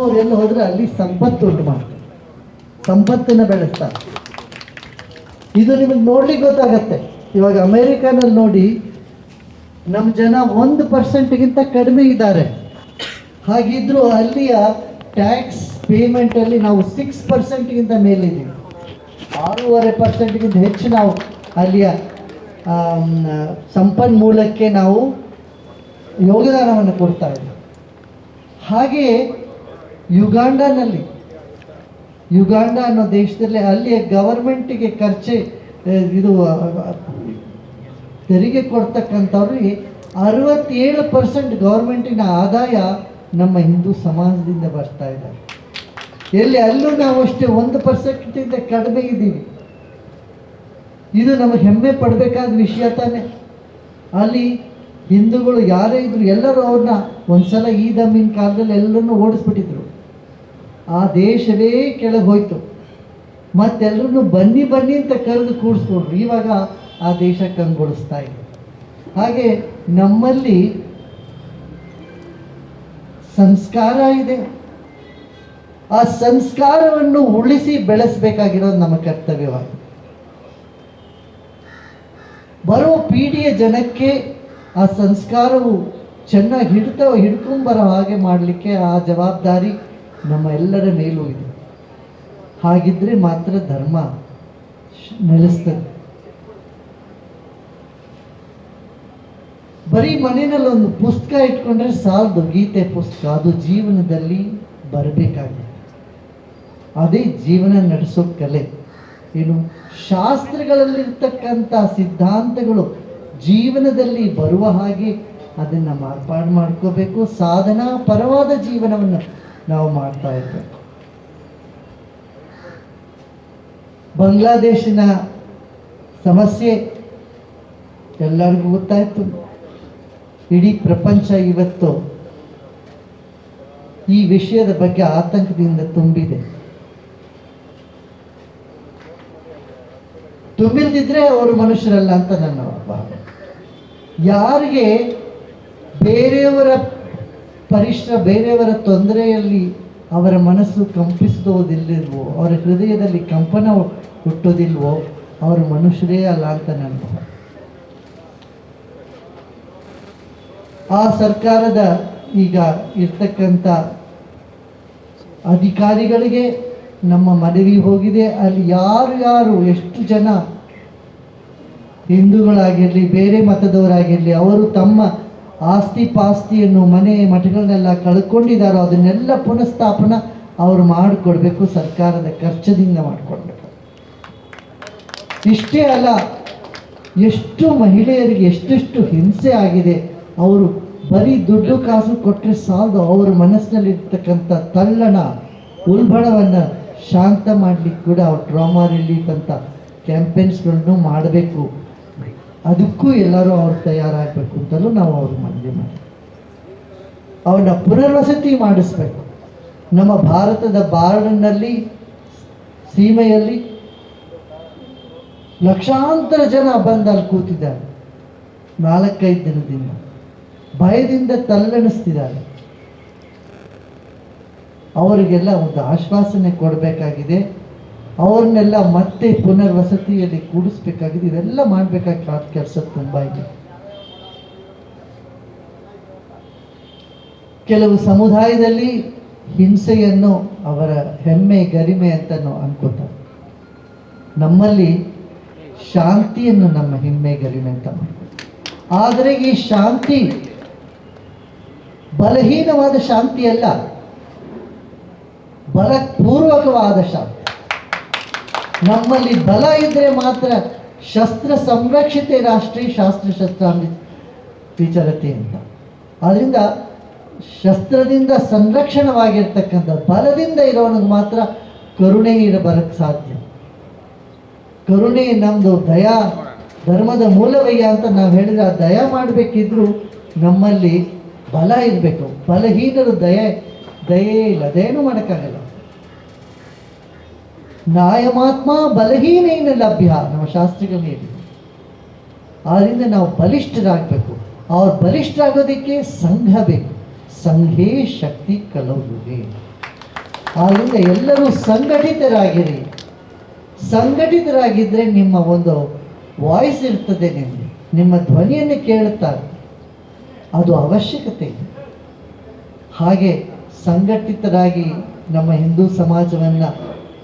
ಅವರೆಲ್ಲ ಹೋದ್ರೆ ಅಲ್ಲಿ ಸಂಪತ್ತು ಉಂಟು ಮಾಡ್ತಾರೆ, ಸಂಪತ್ತನ್ನು ಬೆಳೆಸ್ತಾರೆ. ಇದು ನಿಮಗೆ ನೋಡ್ಲಿಕ್ಕೆ ಗೊತ್ತಾಗತ್ತೆ. ಇವಾಗ ಅಮೇರಿಕಾನಲ್ಲಿ ನೋಡಿ, ನಮ್ಮ ಜನ 1% ಕಡಿಮೆ ಇದ್ದಾರೆ. ಹಾಗಿದ್ರೂ ಅಲ್ಲಿಯ ಟ್ಯಾಕ್ಸ್ ಪೇಮೆಂಟಲ್ಲಿ ನಾವು 6% ಮೇಲಿದ್ದೀವಿ. 6.5% ಹೆಚ್ಚು ನಾವು ಅಲ್ಲಿಯ ಸಂಪನ್ಮೂಲಕ್ಕೆ ನಾವು ಯೋಗದಾನವನ್ನು ಕೊಡ್ತಾ ಇದ್ದೀವಿ. ಹಾಗೆಯೇ ಯುಗಾಂಡ ಅನ್ನೋ ದೇಶದಲ್ಲಿ ಅಲ್ಲಿಯ ಗವರ್ಮೆಂಟಿಗೆ ಇದು ತೆರಿಗೆ ಕೊಡ್ತಕ್ಕಂಥವ್ರಿಗೆ 67% ಗೌರ್ಮೆಂಟಿನ ಆದಾಯ ನಮ್ಮ ಹಿಂದೂ ಸಮಾಜದಿಂದ ಬರ್ತಾ ಇದ್ದಾರೆ. ಅಲ್ಲೂ ನಾವು ಅಷ್ಟೇ 1% ಕಡಿಮೆ ಇದ್ದೀವಿ. ಇದು ನಮಗೆ ಹೆಮ್ಮೆ ಪಡಬೇಕಾದ ವಿಷಯ ತಾನೆ. ಅಲ್ಲಿ ಹಿಂದೂಗಳು ಯಾರೇ ಇದ್ರು ಎಲ್ಲರೂ ಅವ್ರನ್ನ ಒಂದ್ಸಲ ಈ ದಮ್ಮಿನ ಕಾಲದಲ್ಲಿ ಎಲ್ಲರನ್ನೂ ಓಡಿಸ್ಬಿಟ್ಟಿದ್ರು. ಆ ದೇಶವೇ ಕೆಳಗೆ ಹೋಯ್ತು. ಮತ್ತೆಲ್ಲರನ್ನು ಬನ್ನಿ ಅಂತ ಕರೆದು ಕೂಡಿಸ್ಕೊಂಡ್ರು. ಇವಾಗ ಆ ದೇಶ ಕಂಗೊಳಿಸ್ತಾ ಇದೆ. ಹಾಗೆ ನಮ್ಮಲ್ಲಿ ಸಂಸ್ಕಾರ ಇದೆ. ಆ ಸಂಸ್ಕಾರವನ್ನು ಉಳಿಸಿ ಬೆಳೆಸಬೇಕಾಗಿರೋದು ನಮ್ಮ ಕರ್ತವ್ಯವಾಗಿದೆ. ಬರೋ ಪೀಳಿಗೆಯ ಜನಕ್ಕೆ ಆ ಸಂಸ್ಕಾರವು ಚೆನ್ನಾಗಿ ಹಿಡ್ಕೊಂಬರೋ ಹಾಗೆ ಮಾಡಲಿಕ್ಕೆ ಆ ಜವಾಬ್ದಾರಿ ನಮ್ಮ ಎಲ್ಲರ ಮೇಲೂ ಇದೆ. ಹಾಗಿದ್ರೆ ಮಾತ್ರ ಧರ್ಮ ನೆಲೆಸ್ತದೆ. ಬರೀ ಮನೆಯಲ್ಲಿ ಒಂದು ಪುಸ್ತಕ ಇಟ್ಕೊಂಡ್ರೆ ಸಾಲದು, ಗೀತೆ ಪುಸ್ತಕ. ಅದು ಜೀವನದಲ್ಲಿ ಬರಬೇಕಾಗಿದೆ. ಅದೇ ಜೀವನ ನಡೆಸೋ ಕಲೆ. ಶಾಸ್ತ್ರಗಳಲ್ಲಿರ್ತಕ್ಕಂಥ ಸಿದ್ಧಾಂತಗಳು ಜೀವನದಲ್ಲಿ ಬರುವ ಹಾಗೆ ಅದನ್ನು ಮಾರ್ಪಾಡು ಮಾಡ್ಕೋಬೇಕು. ಸಾಧನಾ ಪರವಾದ ಜೀವನವನ್ನು ನಾವು ಮಾಡ್ತಾ ಇದ್ದೇವೆ. ಬಾಂಗ್ಲಾದೇಶಿನ ಸಮಸ್ಯೆ ಎಲ್ಲರಿಗೂ ಗೊತ್ತಾಯ್ತು. ಇಡೀ ಪ್ರಪಂಚ ಇವತ್ತು ಈ ವಿಷಯದ ಬಗ್ಗೆ ಆತಂಕದಿಂದ ತುಂಬಿದೆ. ತುಂಬಿಲ್ದಿದ್ರೆ ಅವರು ಮನುಷ್ಯರಲ್ಲ ಅಂತ ನನ್ನ ಭಾವನೆ. ಯಾರಿಗೆ ಬೇರೆಯವರ ಬೇರೆಯವರ ತೊಂದರೆಯಲ್ಲಿ ಅವರ ಮನಸ್ಸು ಕಂಪಿಸೋದಿಲ್ಲವೋ, ಅವರ ಹೃದಯದಲ್ಲಿ ಕಂಪನ ಹುಟ್ಟೋದಿಲ್ವೋ, ಅವರು ಮನುಷ್ಯರೇ ಅಲ್ಲ ಅಂತ ನನ್ನ ಭಾವನೆ. ಆ ಸರ್ಕಾರದ ಈಗ ಇರ್ತಕ್ಕಂಥ ಅಧಿಕಾರಿಗಳಿಗೆ ನಮ್ಮ ಮನವಿ ಹೋಗಿದೆ. ಅಲ್ಲಿ ಯಾರು ಎಷ್ಟು ಜನ ಹಿಂದೂಗಳಾಗಿರಲಿ ಬೇರೆ ಮತದವರಾಗಿರಲಿ ಅವರು ತಮ್ಮ ಆಸ್ತಿ ಪಾಸ್ತಿಯನ್ನು ಮನೆ ಮಠಗಳನ್ನೆಲ್ಲ ಕಳ್ಕೊಂಡಿದ್ದಾರೋ ಅದನ್ನೆಲ್ಲ ಪುನಃಸ್ಥಾಪನ ಅವರು ಮಾಡಿಕೊಡ್ಬೇಕು. ಸರ್ಕಾರದ ಖರ್ಚದಿಂದ ಮಾಡಿಕೊಡ್ಬೇಕು. ಇಷ್ಟೇ ಅಲ್ಲ, ಎಷ್ಟು ಮಹಿಳೆಯರಿಗೆ ಎಷ್ಟೆಷ್ಟು ಹಿಂಸೆ ಆಗಿದೆ. ಅವರು ಬರೀ ದುಡ್ಡು ಕಾಸು ಕೊಟ್ಟರೆ ಸಾಲದು. ಅವರ ಮನಸ್ಸಿನಲ್ಲಿರ್ತಕ್ಕಂಥ ತಲ್ಲಣ ಉಲ್ಬಣವನ್ನು ಶಾಂತ ಮಾಡಲಿಕ್ಕೆ ಕೂಡ ಅವ್ರು ಟ್ರಾಮಾ ರಿಲೀಫ್ ಅಂತ ಕ್ಯಾಂಪೇನ್ಸ್ಗಳನ್ನು ಮಾಡಬೇಕು. ಅದಕ್ಕೂ ಎಲ್ಲರೂ ಅವ್ರು ತಯಾರಾಗಬೇಕು ಅಂತಲೂ ನಾವು ಅವ್ರಿಗೆ ಮನವಿ ಮಾಡಿ ಅವ್ರನ್ನ ಪುನರ್ವಸತಿ ಮಾಡಿಸ್ಬೇಕು. ನಮ್ಮ ಭಾರತದ ಬಾರ್ಡರ್ನಲ್ಲಿ ಸೀಮೆಯಲ್ಲಿ ಲಕ್ಷಾಂತರ ಜನ ಬಂದು ಅಲ್ಲಿ ಕೂತಿದ್ದಾರೆ. 4-5 ದಿನದಿಂದ ಭಯದಿಂದ ತಲ್ಲಣಿಸ್ತಿದ್ದಾರೆ. ಅವರಿಗೆಲ್ಲ ಒಂದು ಆಶ್ವಾಸನೆ ಕೊಡಬೇಕಾಗಿದೆ. ಅವ್ರನ್ನೆಲ್ಲ ಮತ್ತೆ ಪುನರ್ವಸತಿಯಲ್ಲಿ ಕೂಡಿಸ್ಬೇಕಾಗಿದೆ. ಇವೆಲ್ಲ ಮಾಡಬೇಕಾದ ಕೆಲಸ ತುಂಬ ಇದೆ. ಕೆಲವು ಸಮುದಾಯದಲ್ಲಿ ಹಿಂಸೆಯನ್ನು ಅವರ ಹೆಮ್ಮೆ ಗರಿಮೆ ಅಂತನೂ ಅನ್ಕೋತಾರೆ. ನಮ್ಮಲ್ಲಿ ಶಾಂತಿಯನ್ನು ನಮ್ಮ ಹೆಮ್ಮೆ ಗರಿಮೆ ಅಂತ ಮಾಡ್ತಾರೆ. ಆದರೆ ಈ ಶಾಂತಿ ಬಲಹೀನವಾದ ಶಾಂತಿ ಅಲ್ಲ, ಬಲಪೂರ್ವಕವಾದ ಶಾಂತಿ. ನಮ್ಮಲ್ಲಿ ಬಲ ಇದ್ದರೆ ಮಾತ್ರ ಶಸ್ತ್ರ ಸಂರಕ್ಷಿತೆ ರಾಷ್ಟ್ರೀಯ ಶಾಸ್ತ್ರ ಶಸ್ತ್ರಾಂಗ ವಿಚರತೆ ಅಂತ. ಆದ್ದರಿಂದ ಶಸ್ತ್ರದಿಂದ ಸಂರಕ್ಷಣವಾಗಿರ್ತಕ್ಕಂಥ ಬಲದಿಂದ ಇರೋನಿಗೆ ಮಾತ್ರ ಕರುಣೆ ಬರಕ್ಕೆ ಸಾಧ್ಯ. ಕರುಣೆ ನಮ್ಮದು ದಯಾ ಧರ್ಮದ ಮೂಲವಯ್ಯ ಅಂತ ನಾವು ಹೇಳಿದ್ರೆ, ಆ ದಯ ಮಾಡಬೇಕಿದ್ರು ನಮ್ಮಲ್ಲಿ ಬಲ ಇರಬೇಕು. ಬಲಹೀನರು ದಯೆ ಇಲ್ಲ, ಅದೇನು ಮಾಡೋಕ್ಕಾಗಲ್ಲ. ನ್ಯಾಯಮಾತ್ಮ ಬಲಹೀನೇನ ಲಭ್ಯ ನಮ್ಮ ಶಾಸ್ತ್ರಗಳು ಹೇಳಿ. ಆದ್ದರಿಂದ ನಾವು ಬಲಿಷ್ಠರಾಗಬೇಕು. ಅವ್ರು ಬಲಿಷ್ಠರಾಗೋದಕ್ಕೆ ಸಂಘ ಬೇಕು. ಸಂಘೇ ಶಕ್ತಿ ಕಲೌದುಗೆ. ಆದ್ದರಿಂದ ಎಲ್ಲರೂ ಸಂಘಟಿತರಾಗಿರಿ. ಸಂಘಟಿತರಾಗಿದ್ದರೆ ನಿಮ್ಮ ಒಂದು ವಾಯ್ಸ್ ಇರ್ತದೆ, ನಿಮ್ಮ ಧ್ವನಿಯನ್ನು ಕೇಳುತ್ತಾರೆ, ಅದು ಅವಶ್ಯಕತೆ ಇದೆ. ಹಾಗೆ ಸಂಘಟಿತರಾಗಿ ನಮ್ಮ ಹಿಂದೂ ಸಮಾಜವನ್ನು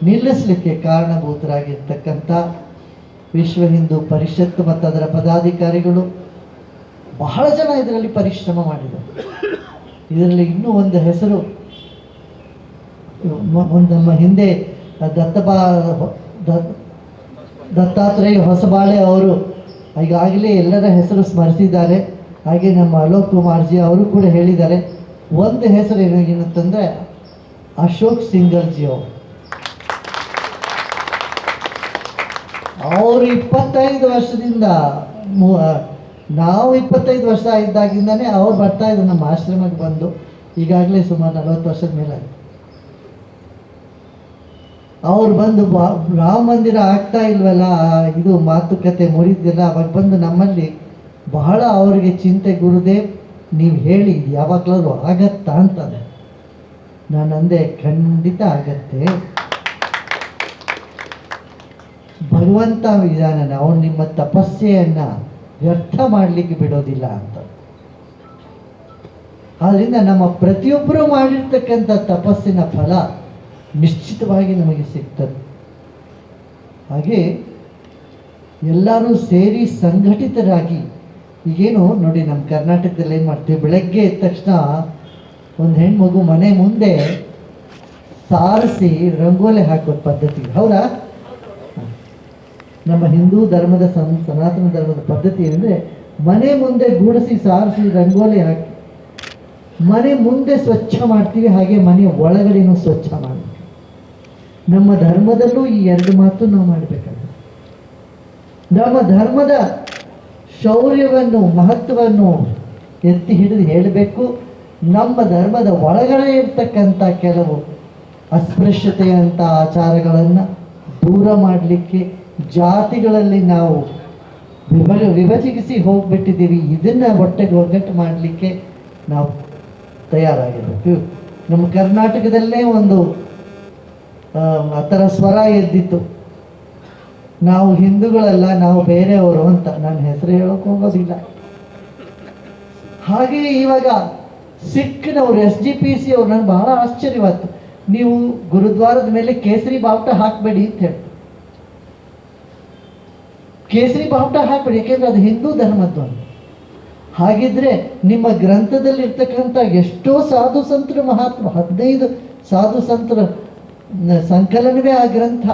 ನಿಲ್ಲಿಸಲಿಕ್ಕೆ ಕಾರಣಭೂತರಾಗಿರ್ತಕ್ಕಂಥ ವಿಶ್ವ ಹಿಂದೂ ಪರಿಷತ್ ಮತ್ತು ಅದರ ಪದಾಧಿಕಾರಿಗಳು ಬಹಳ ಜನ ಇದರಲ್ಲಿ ಪರಿಶ್ರಮ ಮಾಡಿದರು. ಇದರಲ್ಲಿ ಇನ್ನೂ ಒಂದು ಹೆಸರು, ನಮ್ಮ ಹಿಂದೆ ದತ್ತಾತ್ರೇಯ ಹೊಸಬಾಳೆ ಅವರು ಈಗಾಗಲೇ ಎಲ್ಲರ ಹೆಸರು ಸ್ಮರಿಸಿದ್ದಾರೆ. ಹಾಗೆ ನಮ್ಮ ಅಲೋಕ್ ಕುಮಾರ್ಜಿ ಅವರು ಕೂಡ ಹೇಳಿದ್ದಾರೆ. ಒಂದು ಹೆಸರು ಏನಾಗಿರುತ್ತಂದರೆ ಅಶೋಕ್ ಸಿಂಗಲ್ಜಿ ಅವರು 25 ವರ್ಷದಿಂದ, ನಾವು 25 ವರ್ಷ ಇದ್ದಾಗಿಂದನೇ ಅವ್ರು ಬರ್ತಾ ಇದ್ರು ನಮ್ಮ ಆಶ್ರಮಕ್ಕೆ ಬಂದು. ಈಗಾಗಲೇ ಸುಮಾರು 40 ವರ್ಷದ ಮೇಲೆ ಆಯಿತು. ಅವ್ರು ಬಂದು ರಾಮ ಮಂದಿರ ಆಗ್ತಾ ಇಲ್ವಲ್ಲ, ಇದು ಮಾತುಕತೆ ಮುರಿದಿಲ್ಲ, ಅವಾಗ ಬಂದು ನಮ್ಮಲ್ಲಿ ಬಹಳ ಅವರಿಗೆ ಚಿಂತೆ, ಗುರುದೇವ್ ನೀವು ಹೇಳಿ ಇದು ಯಾವಾಗಲಾದ್ರೂ ಆಗತ್ತಾ ಅಂತಂದೆ. ನಾನು ಅಂದೆ, ಖಂಡಿತ ಆಗತ್ತೆ, ಭಗವಂತ ವಿಧಾನನ ಅವನು ನಿಮ್ಮ ತಪಸ್ಸೆಯನ್ನು ವ್ಯರ್ಥ ಮಾಡಲಿಕ್ಕೆ ಬಿಡೋದಿಲ್ಲ ಅಂತ. ಆದ್ದರಿಂದ ನಮ್ಮ ಪ್ರತಿಯೊಬ್ಬರು ಮಾಡಿರ್ತಕ್ಕಂಥ ತಪಸ್ಸಿನ ಫಲ ನಿಶ್ಚಿತವಾಗಿ ನಮಗೆ ಸಿಗ್ತದೆ. ಹಾಗೆ ಎಲ್ಲರೂ ಸೇರಿ ಸಂಘಟಿತರಾಗಿ, ಈಗೇನು ನೋಡಿ ನಮ್ಮ ಕರ್ನಾಟಕದಲ್ಲಿ ಏನು ಮಾಡ್ತೀವಿ, ಬೆಳಗ್ಗೆ ಎದ್ದ ತಕ್ಷಣ ಒಂದು ಹೆಣ್ಮಗು ಮನೆ ಮುಂದೆ ಸಾರಿಸಿ ರಂಗೋಲಿ ಹಾಕೋ ಪದ್ಧತಿ, ಹೌದಾ? ನಮ್ಮ ಹಿಂದೂ ಧರ್ಮದ ಸನಾತನ ಧರ್ಮದ ಪದ್ಧತಿ ಅಂದರೆ ಮನೆ ಮುಂದೆ ಗೂಡಿಸಿ ಸಾರಿಸಿ ರಂಗೋಲಿ ಹಾಕಿ ಮನೆ ಮುಂದೆ ಸ್ವಚ್ಛ ಮಾಡ್ತೀವಿ, ಹಾಗೆ ಮನೆ ಒಳಗಡೆನೂ ಸ್ವಚ್ಛ ಮಾಡ್ತೀವಿ. ನಮ್ಮ ಧರ್ಮದಲ್ಲೂ ಈ ಎರಡು ಮಾತು ನಾವು ಮಾಡಬೇಕಾಗುತ್ತೆ. ನಮ್ಮ ಧರ್ಮದ ಶೌರ್ಯವನ್ನು, ಮಹತ್ವವನ್ನು ಎತ್ತಿ ಹಿಡಿದು ಹೇಳಬೇಕು. ನಮ್ಮ ಧರ್ಮದ ಒಳಗಡೆ ಇರ್ತಕ್ಕಂಥ ಕೆಲವು ಅಸ್ಪೃಶ್ಯತೆಯಂಥ ಆಚಾರಗಳನ್ನು ದೂರ ಮಾಡಲಿಕ್ಕೆ, ಜಾತಿಗಳಲ್ಲಿ ನಾವು ವಿಭಜಿಸಿ ಹೋಗ್ಬಿಟ್ಟಿದ್ದೀವಿ, ಇದನ್ನು ಒಟ್ಟಿಗೆ ಒಗ್ಗಟ್ಟು ಮಾಡಲಿಕ್ಕೆ ನಾವು ತಯಾರಾಗಿರಬೇಕು. ನಮ್ಮ ಕರ್ನಾಟಕದಲ್ಲೇ ಒಂದು ಆ ಥರ ಸ್ವರ ಎದ್ದಿತ್ತು, ನಾವು ಹಿಂದೂಗಳಲ್ಲ, ನಾವು ಬೇರೆಯವರು ಅಂತ. ನಾನು ಹೆಸರು ಹೇಳೋಕೆ ಹೋಗೋದಿಲ್ಲ. ಹಾಗೆ ಇವಾಗ ಸಿಖ್ನವರು SGPC ಅವ್ರು ನನಗೆ ಬಹಳ ಆಶ್ಚರ್ಯವಾಯ್ತು, ನೀವು ಗುರುದ್ವಾರದ ಮೇಲೆ ಕೇಸರಿ ಬಾವುಟ ಹಾಕಬೇಡಿ ಅಂತ ಹೇಳಿ. ಕೇಸರಿ ಬಾವುಟ ಹಾಕಬೇಡಿ, ಯಾಕೆಂದರೆ ಅದು ಹಿಂದೂ ಧರ್ಮದ್ದು ಅಂತ. ಹಾಗಿದ್ರೆ ನಿಮ್ಮ ಗ್ರಂಥದಲ್ಲಿ ಇರ್ತಕ್ಕಂಥ ಎಷ್ಟೋ ಸಾಧು ಸಂತರ ಮಹಾತ್ಮ, 15 ಸಾಧು ಸಂತರ ಸಂಕಲನವೇ ಆ ಗ್ರಂಥ.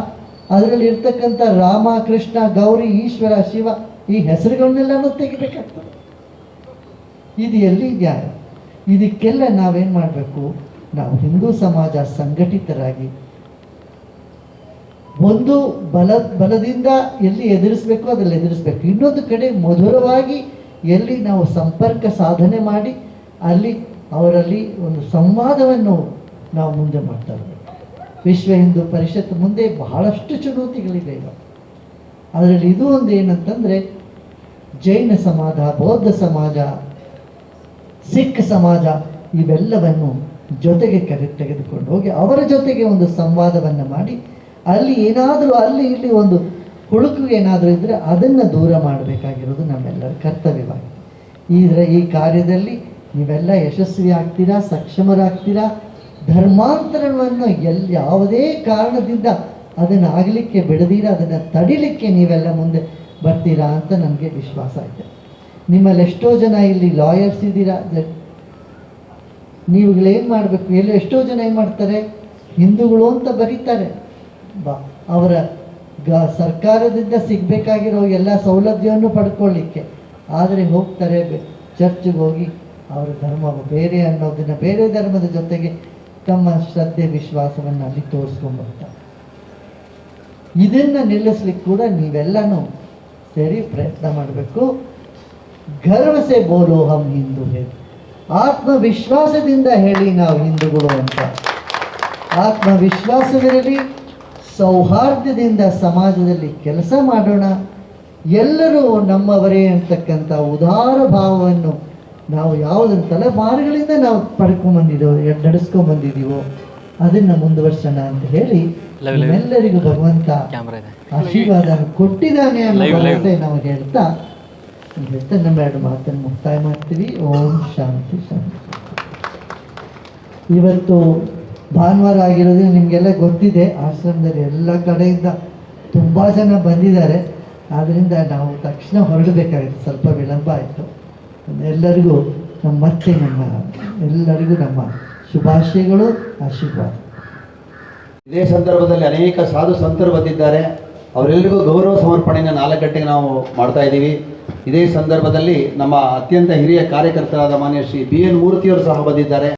ಅದರಲ್ಲಿ ಇರ್ತಕ್ಕಂಥ ರಾಮ, ಕೃಷ್ಣ, ಗೌರಿ, ಈಶ್ವರ, ಶಿವ ಈ ಹೆಸರುಗಳನ್ನೆಲ್ಲನೂ ತೆಗಿಬೇಕಾಗ್ತದೆ. ಇದು ಎಲ್ಲಿ ನ್ಯಾಯ? ಇದಕ್ಕೆಲ್ಲ ನಾವೇನು ಮಾಡಬೇಕು? ನಾವು ಹಿಂದೂ ಸಮಾಜ ಸಂಘಟಿತರಾಗಿ ಒಂದು ಬಲದಿಂದ ಎಲ್ಲಿ ಎದುರಿಸಬೇಕು ಅದರಲ್ಲಿ ಎದುರಿಸಬೇಕು, ಇನ್ನೊಂದು ಕಡೆ ಮಧುರವಾಗಿ ಎಲ್ಲಿ ನಾವು ಸಂಪರ್ಕ ಸಾಧನೆ ಮಾಡಿ ಅಲ್ಲಿ ಅವರಲ್ಲಿ ಒಂದು ಸಂವಾದವನ್ನು ನಾವು ಮುಂದೆ ಮಾಡ್ತಾ ಇರಬೇಕು. ವಿಶ್ವ ಹಿಂದೂ ಪರಿಷತ್ ಮುಂದೆ ಬಹಳಷ್ಟು ಚುನೌತಿಗಳಿವೆ ಈಗ. ಅದರಲ್ಲಿ ಇದು ಒಂದು ಏನಂತಂದರೆ, ಜೈನ ಸಮಾಜ, ಬೌದ್ಧ ಸಮಾಜ, ಸಿಖ್ ಸಮಾಜ ಇವೆಲ್ಲವನ್ನು ಜೊತೆಗೆ ತೆಗೆದುಕೊಂಡು ಹೋಗಿ ಅವರ ಜೊತೆಗೆ ಒಂದು ಸಂವಾದವನ್ನು ಮಾಡಿ ಅಲ್ಲಿ ಏನಾದರೂ ಅಲ್ಲಿ ಇಲ್ಲಿ ಒಂದು ಹುಳುಕು ಏನಾದರೂ ಇದ್ದರೆ ಅದನ್ನು ದೂರ ಮಾಡಬೇಕಾಗಿರೋದು ನಮ್ಮೆಲ್ಲರ ಕರ್ತವ್ಯವಾಗಿದೆ. ಈ ಕಾರ್ಯದಲ್ಲಿ ನೀವೆಲ್ಲ ಯಶಸ್ವಿ ಆಗ್ತೀರಾ, ಸಕ್ಷಮರಾಗ್ತೀರಾ. ಧರ್ಮಾಂತರವನ್ನು ಯಾವುದೇ ಕಾರಣದಿಂದ ಅದನ್ನು ಆಗಲಿಕ್ಕೆ ಬಿಡದಿರ, ಅದನ್ನು ತಡಿಲಿಕ್ಕೆ ನೀವೆಲ್ಲ ಮುಂದೆ ಬರ್ತೀರಾ ಅಂತ ನನಗೆ ವಿಶ್ವಾಸ ಇದೆ. ನಿಮ್ಮಲ್ಲಿ ಎಷ್ಟೋ ಜನ ಇಲ್ಲಿ ಲಾಯರ್ಸ್ ಇದ್ದೀರಾ, ನೀವುಗಳೇನು ಮಾಡಬೇಕು? ಎಷ್ಟೋ ಜನ ಏನು ಮಾಡ್ತಾರೆ, ಹಿಂದೂಗಳು ಅಂತ ಬರೀತಾರೆ, ಅವರ ಸರ್ಕಾರದಿಂದ ಸಿಗಬೇಕಾಗಿರೋ ಎಲ್ಲ ಸೌಲಭ್ಯವನ್ನು ಪಡ್ಕೊಳ್ಳಿಕ್ಕೆ. ಆದರೆ ಹೋಗ್ತಾರೆ ಚರ್ಚ್ಗೆ ಹೋಗಿ ಅವರ ಧರ್ಮ ಬೇರೆ ಅನ್ನೋದನ್ನು, ಬೇರೆ ಧರ್ಮದ ಜೊತೆಗೆ ತಮ್ಮ ಶ್ರದ್ಧೆ ವಿಶ್ವಾಸವನ್ನು ಅಲ್ಲಿ ತೋರಿಸ್ಕೊಂಡ್ಬರ್ತಾರೆ. ಇದನ್ನು ನಿಲ್ಲಿಸ್ಲಿಕ್ಕೆ ಕೂಡ ನೀವೆಲ್ಲನೂ ಸೇರಿ ಪ್ರಯತ್ನ ಮಾಡಬೇಕು. ಗರ್ವಸೆ ಬೋಲೋ ಹಮ್ ಹಿಂದೂ ಹೇಳಿ, ಆತ್ಮವಿಶ್ವಾಸದಿಂದ ಹೇಳಿ ನಾವು ಹಿಂದೂಗಳು ಅಂತ. ಆತ್ಮವಿಶ್ವಾಸವಿರಲಿ, ಸೌಹಾರ್ದದಿಂದ ಸಮಾಜದಲ್ಲಿ ಕೆಲಸ ಮಾಡೋಣ. ಎಲ್ಲರೂ ನಮ್ಮವರೇ ಅಂತಕ್ಕಂಥ ಉದಾರ ಭಾವವನ್ನು ನಾವು ಯಾವುದನ್ನು ತಲೆಮಾರುಗಳಿಂದ ನಾವು ಪಡ್ಕೊಂಡ್ಬಂದಿದ್ದೇವೆ, ನಡೆಸ್ಕೊಂಡ್ಬಂದಿದ್ದೀವೋ ಅದನ್ನು ಮುಂದುವರ್ಸೋಣ ಅಂತ ಹೇಳಿ ಎಲ್ಲರಿಗೂ ಭಗವಂತ ಆಶೀರ್ವಾದ ಕೊಟ್ಟಿದ್ದಾನೆ ಅನ್ನೋ ಭರವಸೆ ನಾವು ಹೇಳ್ತಾ ನಮ್ಮ ಎರಡು ಮಾತನ್ನು ಮುಕ್ತಾಯ ಮಾಡ್ತೀವಿ. ಓಂ ಶಾಂತಿ ಶಾಂತಿ. ಇವತ್ತು ಭಾನುವಾರ ಆಗಿರೋದು ನಿಮಗೆಲ್ಲ ಗೊತ್ತಿದೆ. ಆಶ್ರಮದಲ್ಲಿ ಎಲ್ಲ ಕಡೆಯಿಂದ ತುಂಬ ಜನ ಬಂದಿದ್ದಾರೆ. ಆದ್ದರಿಂದ ನಾವು ತಕ್ಷಣ ಹೊರಡಬೇಕಾಗಿತ್ತು, ಸ್ವಲ್ಪ ವಿಳಂಬ ಆಯಿತು. ಎಲ್ಲರಿಗೂ ಎಲ್ಲರಿಗೂ ನಮ್ಮ ಶುಭಾಶಯಗಳು, ಆಶೀರ್ವಾದ. ಇದೇ ಸಂದರ್ಭದಲ್ಲಿ ಅನೇಕ ಸಾಧು ಸಂತರು ಬಂದಿದ್ದಾರೆ. ಅವರೆಲ್ಲರಿಗೂ ಗೌರವ ಸಮರ್ಪಣೆಯನ್ನು 4 ಗಂಟೆಗೆ ನಾವು ಮಾಡ್ತಾ ಇದ್ದೀವಿ. ಇದೇ ಸಂದರ್ಭದಲ್ಲಿ ನಮ್ಮ ಅತ್ಯಂತ ಹಿರಿಯ ಕಾರ್ಯಕರ್ತರಾದ ಮಾನ್ಯ ಶ್ರೀ BN ಮೂರ್ತಿಯವರು ಸಹ ಬಂದಿದ್ದಾರೆ.